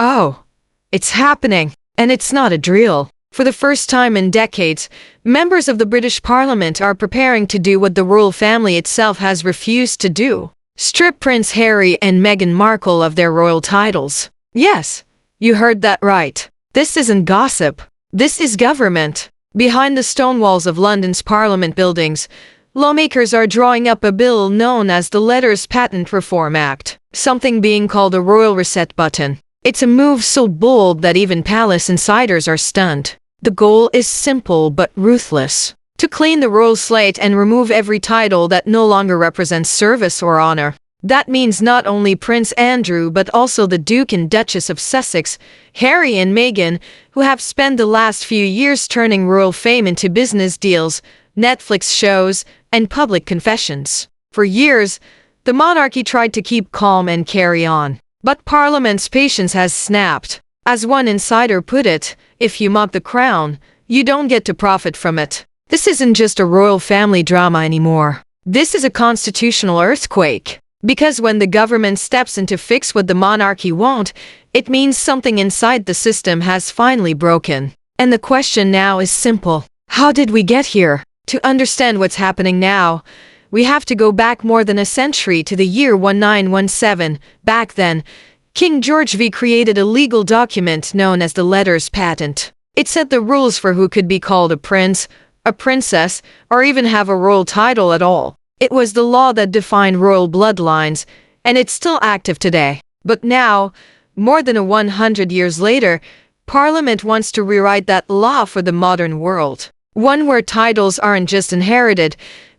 Oh, it's happening. And it's not a drill. For the first time in decades, members of the British Parliament are preparing to do what the royal family itself has refused to do. Strip Prince Harry and Meghan Markle of their royal titles. Yes, you heard that right. This isn't gossip. This is government. Behind the stone walls of London's Parliament buildings, lawmakers are drawing up a bill known as the Letters Patent Reform Act, something being called a royal reset button. It's a move so bold that even palace insiders are stunned. The goal is simple but ruthless: to clean the royal slate and remove every title that no longer represents service or honor. That means not only Prince Andrew but also the Duke and Duchess of Sussex, Harry and Meghan, who have spent the last few years turning royal fame into business deals, Netflix shows, and public confessions. For years, the monarchy tried to keep calm and carry on. But Parliament's patience has snapped. As one insider put it, if you mock the crown, you don't get to profit from it. This isn't just a royal family drama anymore. This is a constitutional earthquake. Because when the government steps in to fix what the monarchy won't, it means something inside the system has finally broken. And the question now is simple. How did we get here? To understand what's happening now, we have to go back more than a century to the year 1917. Back then, King George V created a legal document known as the Letters Patent. It set the rules for who could be called a prince, a princess, or even have a royal title at all. It was the law that defined royal bloodlines, and it's still active today. But now, more than 100 years later, Parliament wants to rewrite that law for the modern world. One where titles aren't just inherited,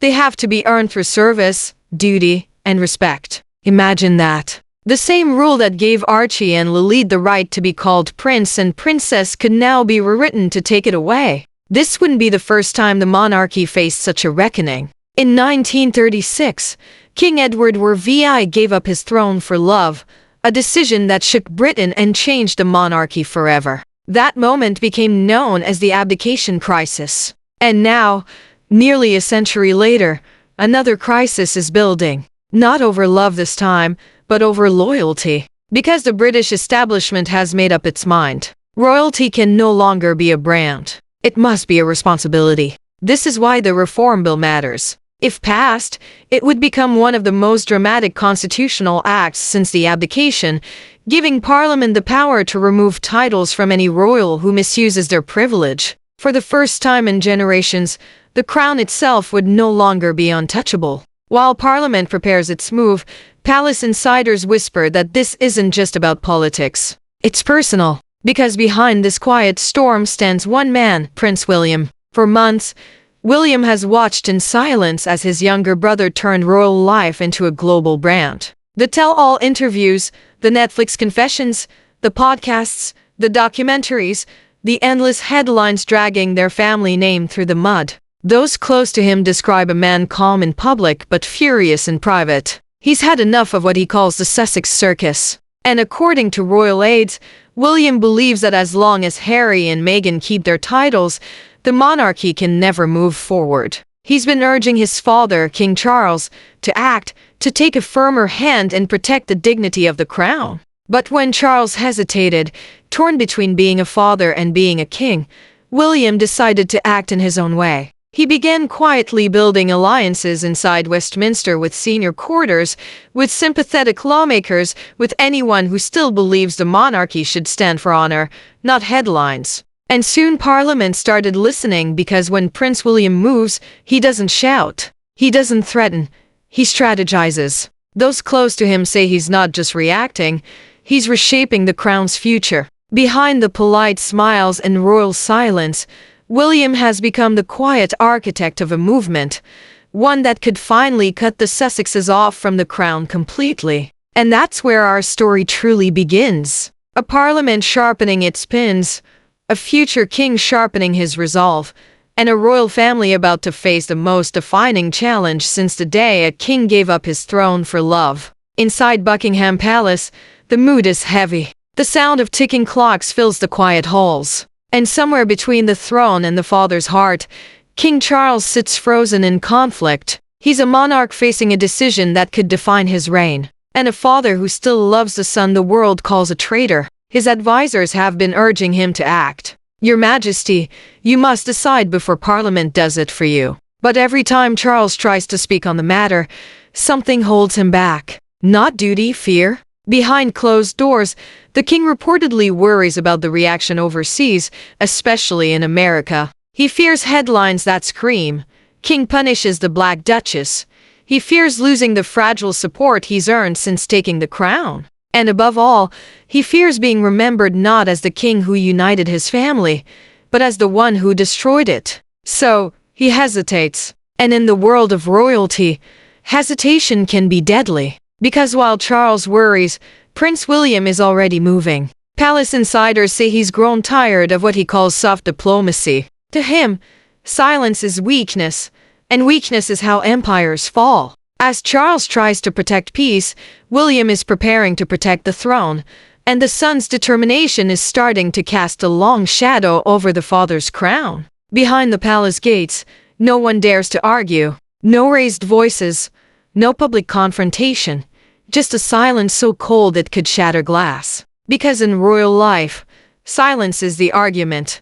they have to be earned through service, duty, and respect. Imagine that. The same rule that gave Archie and Lily the right to be called prince and princess could now be rewritten to take it away. This wouldn't be the first time the monarchy faced such a reckoning. In 1936, King Edward VI gave up his throne for love, a decision that shook Britain and changed the monarchy forever. That moment became known as the abdication crisis. And now, nearly a century later, another crisis is building. Not over love this time, but over loyalty. Because the British establishment has made up its mind. Royalty can no longer be a brand. It must be a responsibility. This is why the Reform Bill matters. If passed, it would become one of the most dramatic constitutional acts since the abdication, giving Parliament the power to remove titles from any royal who misuses their privilege. For the first time in generations, the crown itself would no longer be untouchable. While Parliament prepares its move, palace insiders whisper that this isn't just about politics. It's personal. Because behind this quiet storm stands one man, Prince William. For months, William has watched in silence as his younger brother turned royal life into a global brand. The tell-all interviews, the Netflix confessions, the podcasts, the documentaries, the endless headlines dragging their family name through the mud. Those close to him describe a man calm in public but furious in private. He's had enough of what he calls the Sussex circus. And according to royal aides, William believes that as long as Harry and Meghan keep their titles, the monarchy can never move forward. He's been urging his father, King Charles, to act, to take a firmer hand and protect the dignity of the crown. But when Charles hesitated, torn between being a father and being a king, William decided to act in his own way. He began quietly building alliances inside Westminster with senior courtiers, with sympathetic lawmakers, with anyone who still believes the monarchy should stand for honor, not headlines. And soon Parliament started listening because when Prince William moves, he doesn't shout. He doesn't threaten. He strategizes. Those close to him say he's not just reacting, he's reshaping the crown's future. Behind the polite smiles and royal silence, William has become the quiet architect of a movement, one that could finally cut the Sussexes off from the crown completely. And that's where our story truly begins. A parliament sharpening its pins, a future king sharpening his resolve, and a royal family about to face the most defining challenge since the day a king gave up his throne for love. Inside Buckingham Palace, the mood is heavy. The sound of ticking clocks fills the quiet halls. And somewhere between the throne and the father's heart, King Charles sits frozen in conflict. He's a monarch facing a decision that could define his reign, and a father who still loves the son the world calls a traitor. His advisors have been urging him to act. Your Majesty, you must decide before Parliament does it for you. But every time Charles tries to speak on the matter, something holds him back. Not duty, fear. Behind closed doors, the king reportedly worries about the reaction overseas, especially in America. He fears headlines that scream, "King punishes the Black Duchess." He fears losing the fragile support he's earned since taking the crown. And above all, he fears being remembered not as the king who united his family, but as the one who destroyed it. So, he hesitates. And in the world of royalty, hesitation can be deadly. Because while Charles worries, Prince William is already moving. Palace insiders say he's grown tired of what he calls soft diplomacy. To him, silence is weakness, and weakness is how empires fall. As Charles tries to protect peace, William is preparing to protect the throne, and the son's determination is starting to cast a long shadow over the father's crown. Behind the palace gates, no one dares to argue. No raised voices, no public confrontation, just a silence so cold it could shatter glass. Because in royal life, silence is the argument.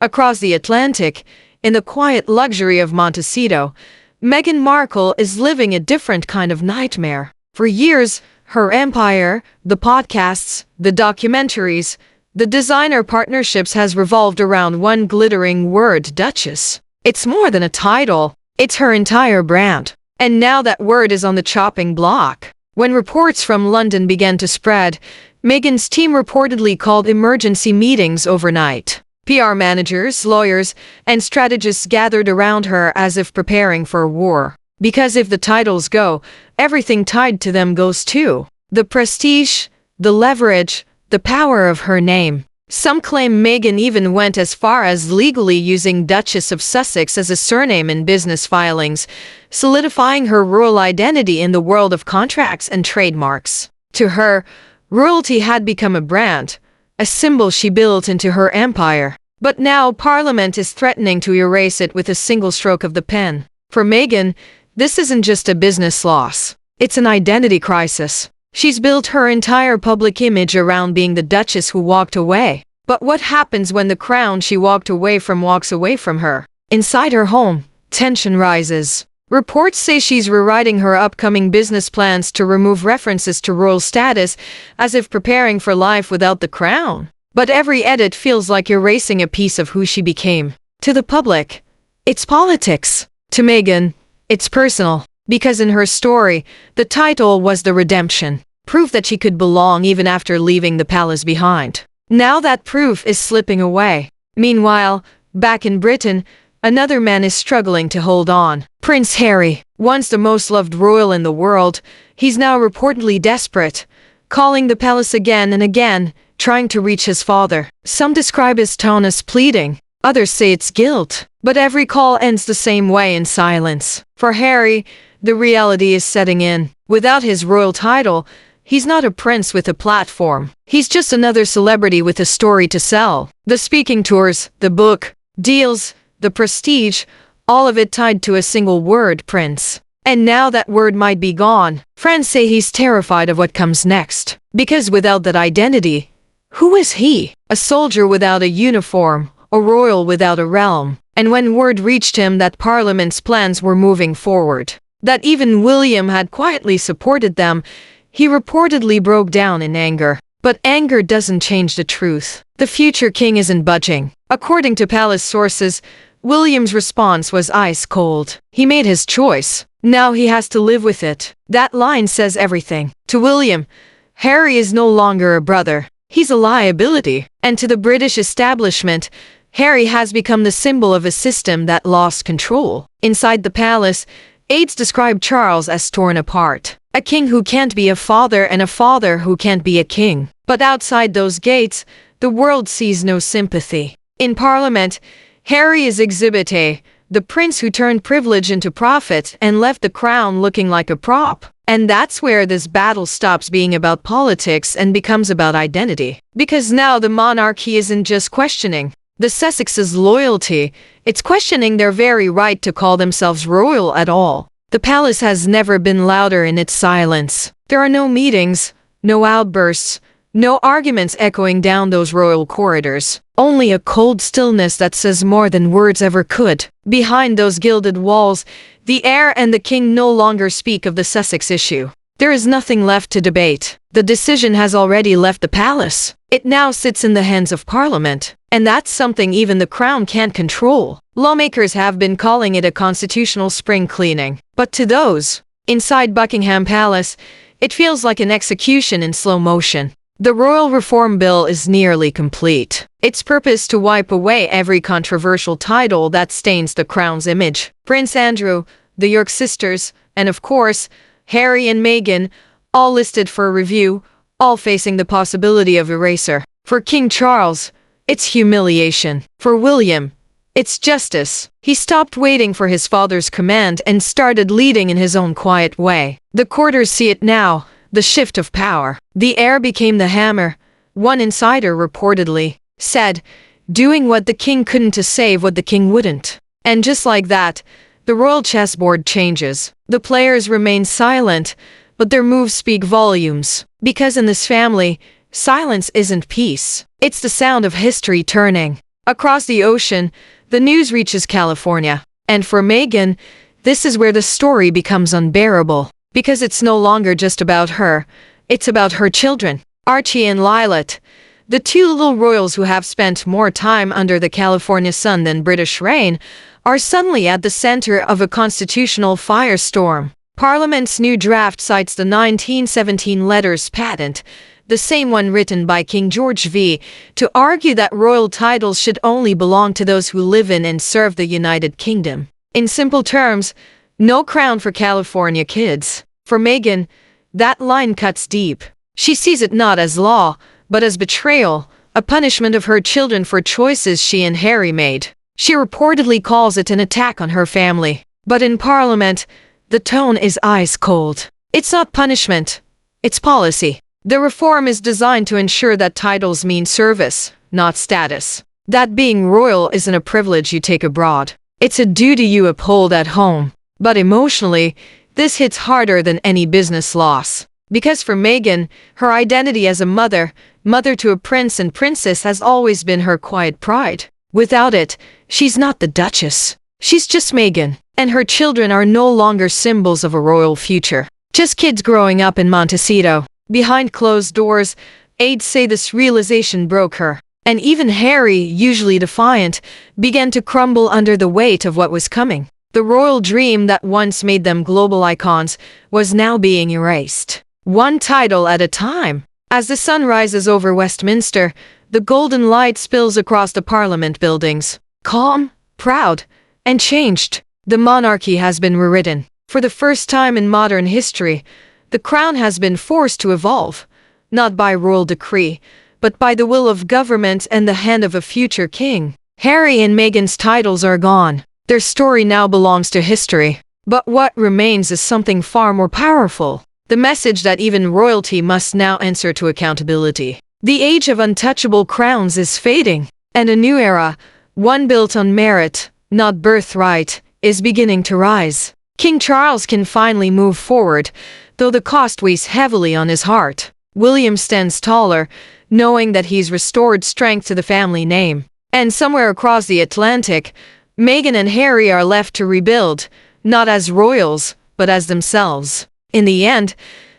Across the Atlantic, in the quiet luxury of Montecito, Meghan Markle is living a different kind of nightmare. For years, her empire, the podcasts, the documentaries, the designer partnerships has revolved around one glittering word, Duchess. It's more than a title, it's her entire brand. And now that word is on the chopping block. When reports from London began to spread, Meghan's team reportedly called emergency meetings overnight. PR managers, lawyers, and strategists gathered around her as if preparing for a war. Because if the titles go, everything tied to them goes too. The prestige, the leverage, the power of her name. Some claim Meghan even went as far as legally using Duchess of Sussex as a surname in business filings, solidifying her royal identity in the world of contracts and trademarks. To her, royalty had become a brand, a symbol she built into her empire. But now Parliament is threatening to erase it with a single stroke of the pen. For Meghan, this isn't just a business loss. It's an identity crisis. She's built her entire public image around being the Duchess who walked away. But what happens when the crown she walked away from walks away from her? Inside her home, tension rises. Reports say she's rewriting her upcoming business plans to remove references to royal status, as if preparing for life without the crown. But every edit feels like erasing a piece of who she became. To the public, it's politics. To Meghan, it's personal. Because in her story, the title was the redemption, proof that she could belong even after leaving the palace behind. Now that proof is slipping away. Meanwhile, back in Britain, another man is struggling to hold on. Prince Harry, once the most loved royal in the world, he's now reportedly desperate, calling the palace again and again, trying to reach his father. Some describe his tone as pleading, others say it's guilt. But every call ends the same way, in silence. For Harry, the reality is setting in. Without his royal title, he's not a prince with a platform. He's just another celebrity with a story to sell. The speaking tours, the book, deals, the prestige, all of it tied to a single word, prince. And now that word might be gone. Friends say he's terrified of what comes next. Because without that identity, who is he? A soldier without a uniform, a royal without a realm. And when word reached him that Parliament's plans were moving forward, that even William had quietly supported them, he reportedly broke down in anger. But anger doesn't change the truth. The future king isn't budging. According to palace sources, William's response was ice cold. He made his choice. Now he has to live with it. That line says everything. To William, Harry is no longer a brother. He's a liability. And to the British establishment, Harry has become the symbol of a system that lost control. Inside the palace, aides describe Charles as torn apart. A king who can't be a father and a father who can't be a king. But outside those gates, the world sees no sympathy. In Parliament, Harry is Exhibit A, the prince who turned privilege into profit and left the crown looking like a prop. And that's where this battle stops being about politics and becomes about identity. Because now the monarchy isn't just questioning the Sussex's loyalty, it's questioning their very right to call themselves royal at all. The palace has never been louder in its silence. There are no meetings, no outbursts, No arguments echoing down those royal corridors. Only a cold stillness that says more than words ever could. Behind those gilded walls, the heir and the king no longer speak of the Sussex issue. There is nothing left to debate. The decision has already left the palace. It now sits in the hands of Parliament. And that's something even the Crown can't control. Lawmakers have been calling it a constitutional spring cleaning. But to those inside Buckingham Palace, it feels like an execution in slow motion. The Royal Reform Bill is nearly complete. Its purpose to wipe away every controversial title that stains the Crown's image. Prince Andrew, the York sisters, and of course, Harry and Meghan, all listed for review, all facing the possibility of erasure. For King Charles, it's humiliation. For William, it's justice. He stopped waiting for his father's command and started leading in his own quiet way. The courtiers see it now, the shift of power. The heir became the hammer. One insider reportedly said, doing what the king couldn't to save what the king wouldn't. And just like that, the royal chessboard changes. The players remain silent, but their moves speak volumes. Because in this family, silence isn't peace. It's the sound of history turning. Across the ocean, the news reaches California. And for Meghan, this is where the story becomes unbearable. Because it's no longer just about her, it's about her children. Archie and Lilat, the two little royals who have spent more time under the California sun than British reign, are suddenly at the center of a constitutional firestorm. Parliament's new draft cites the 1917 letters patent, the same one written by King George V, to argue that royal titles should only belong to those who live in and serve the United Kingdom. In simple terms, no crown for California kids. For Meghan, that line cuts deep. She sees it not as law, but as betrayal, a punishment of her children for choices she and Harry made. She reportedly calls it an attack on her family. But in Parliament, the tone is ice cold. It's not punishment, it's policy. The reform is designed to ensure that titles mean service, not status. That being royal isn't a privilege you take abroad. It's a duty you uphold at home. But emotionally, this hits harder than any business loss. Because for Meghan, her identity as a mother to a prince and princess has always been her quiet pride. Without it, she's not the Duchess. She's just Meghan. And her children are no longer symbols of a royal future. Just kids growing up in Montecito. Behind closed doors, aides say this realization broke her. And even Harry, usually defiant, began to crumble under the weight of what was coming. The royal dream that once made them global icons was now being erased. One title at a time. As the sun rises over Westminster, the golden light spills across the Parliament buildings. Calm, proud, and changed. The monarchy has been rewritten. For the first time in modern history, the crown has been forced to evolve, not by royal decree, but by the will of government and the hand of a future king. Harry and Meghan's titles are gone. Their story now belongs to history. But what remains is something far more powerful. The message that even royalty must now answer to accountability. The age of untouchable crowns is fading, and a new era, one built on merit, not birthright, is beginning to rise. King Charles can finally move forward, though the cost weighs heavily on his heart. William stands taller, knowing that he's restored strength to the family name. And somewhere across the Atlantic, Meghan and Harry are left to rebuild, not as royals, but as themselves. In the end,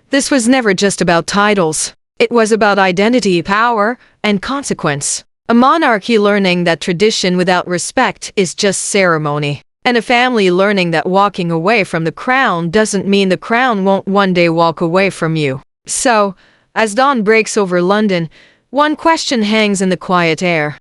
this was never just about titles. It was about identity, power, and consequence. A monarchy learning that tradition without respect is just ceremony. And a family learning that walking away from the crown doesn't mean the crown won't one day walk away from you. So, as dawn breaks over London, one question hangs in the quiet air.